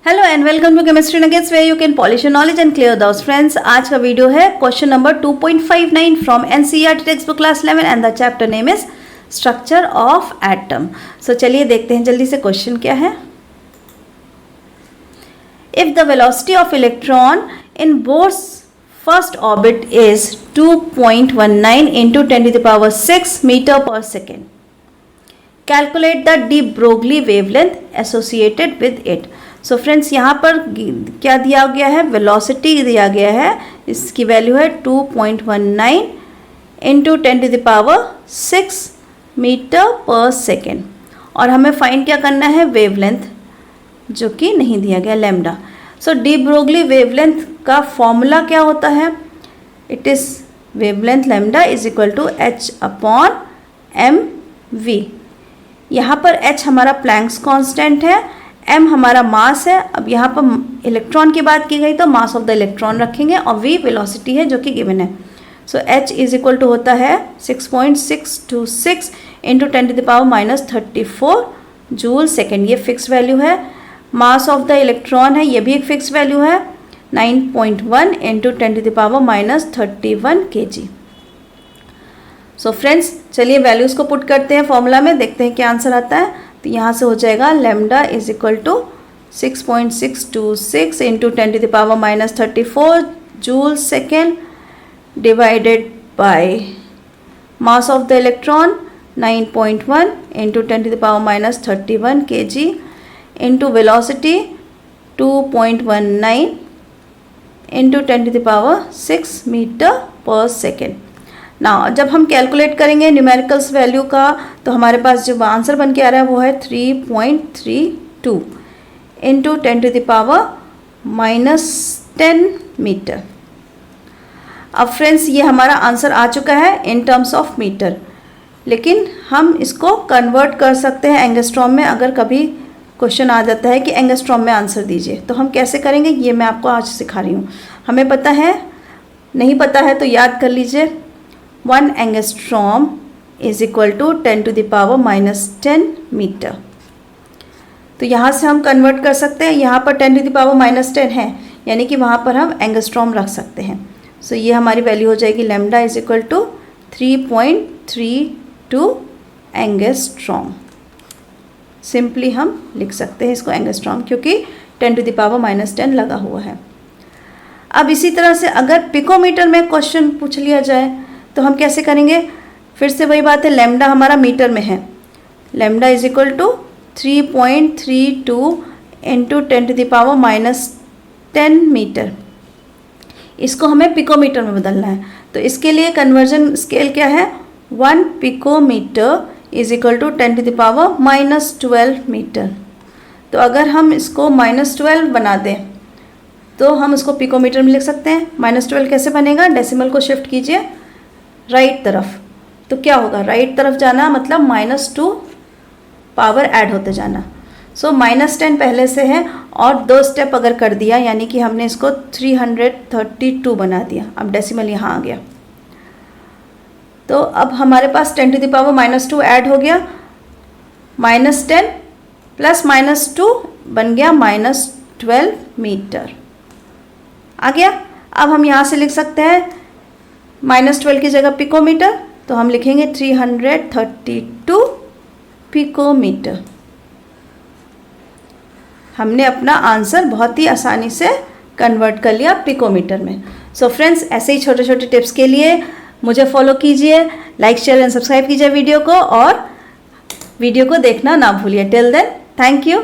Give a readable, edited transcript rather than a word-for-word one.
Hello and welcome to chemistry nuggets where you can polish your knowledge and clear doubts. Friends, आज का video है question number 2.59 from NCERT text book class 11 and the chapter name is structure of atom. So चलिए देखते हैं जल्दी से question क्या है। If the velocity of electron in Bohr's first orbit is 2.19 into 10 to the power 6 meter per second, calculate the de Broglie wavelength associated with it। So friends, यहाँ पर क्या दिया गया है, वेलोसिटी दिया गया है, इसकी वैल्यू है 2.19 into 10 to the power 6 metre per second, और हमें फाइंड क्या करना है, वेवलेंथ, जो कि नहीं दिया गया, lambda. So de Broglie wavelength का फॉर्मूला क्या होता है, it is wavelength lambda is equal to h upon m v. यहाँ पर h हमारा प्लैंक्स कांस्टेंट है, m हमारा मास है। अब यहाँ पर इलेक्ट्रॉन की बात की गई तो मास ऑफ द इलेक्ट्रॉन रखेंगे, और v वेलोसिटी है जो कि गिवन है। सो h इज इक्वल टू होता है 6.626 into 10 to the power -34 joule second. ये फिक्स वैल्यू है। मास ऑफ द इलेक्ट्रॉन है, ये भी एक फिक्स वैल्यू है, 9.1 into 10 to the power -31 kg। So friends, चलिए वैल्यूज़ को पुट करते हैं फॉर्मूला में, देखते हैं क्या आंसर आता है। तो यहाँ से हो जाएगा lambda is equal to 6.626 into 10 to the power -34 joule second divided by mass of the electron 9.1 into 10 to the power -31 kg into velocity 2.19 into 10 to the power 6 metre per second. ना जब हम कैलकुलेट करेंगे numericals value का, तो हमारे पास जो answer बन के आ रहा है वो है 3.32 into 10 to the power -10 metre. अब फ्रेंड्स, ये हमारा आंसर आ चुका है इन टर्म्स ऑफ मीटर, लेकिन हम इसको कन्वर्ट कर सकते हैं एंगस्ट्रॉम में। अगर कभी क्वेश्चन आ जाता है कि एंगस्ट्रॉम में आंसर दीजिए, तो हम कैसे करेंगे, ये मैं आपको आज सिखा रही हूँ। हमें पता है, नहीं पता है तो याद कर लीजिए, 1 angstrom is equal to 10 to the power -10 metre. तो यहाँ से हम कन्वर्ट कर सकते हैं, यहाँ पर 10 to the power -10 है, यानी कि वहाँ पर हम एंगस्ट्रॉम रख सकते हैं। सो ये हमारी वैल्यू हो जाएगी lambda is equal to 3.32 angstrom. Simply हम लिख सकते हैं इसको एंगस्ट्रॉम, क्योंकि 10 to the power -10 लगा हुआ है। अब इसी तरह से अगर पिकोमीटर में क्वेश्चन पूछ लिया जाए तो हम कैसे करेंगे, फिर से वही बात है, लैम्डा हमारा मीटर में है, lambda is equal to 3.32 into 10 to the power -10 metre. इसको हमें पिकोमीटर में बदलना है, तो इसके लिए कन्वर्जन स्केल क्या है, 1 picometre is equal to 10 to the power -12 metre. तो अगर हम इसको -12 बना दें तो हम इसको पिकोमीटर में लिख सकते हैं। -12 कैसे बनेगा, डेसिमल को शिफ्ट कीजिए राइट तरफ, तो क्या होगा, राइट तरफ जाना मतलब -2 पावर ऐड होते जाना। सो -10 पहले से है, और 2 स्टेप अगर कर दिया, यानी कि हमने इसको 332 बना दिया। अब डेसिमल यहाँ आ गया, तो अब हमारे पास 10 to the power -2 ऐड हो गया, -10 प्लस -2 बन गया -12 मीटर आ गया। अब हम यहाँ से लिख सकते हैं -12 की जगह पिकोमीटर, तो हम लिखेंगे 332 पिकोमीटर। हमने अपना आंसर बहुत ही आसानी से कन्वर्ट कर लिया पिकोमीटर में। सो फ्रेंड्स, ऐसे ही छोटे छोटे टिप्स के लिए मुझे फॉलो कीजिए, लाइक शेयर एंड सब्सक्राइब कीजिए वीडियो को, और वीडियो को देखना ना भूलिए। Till then, thank you.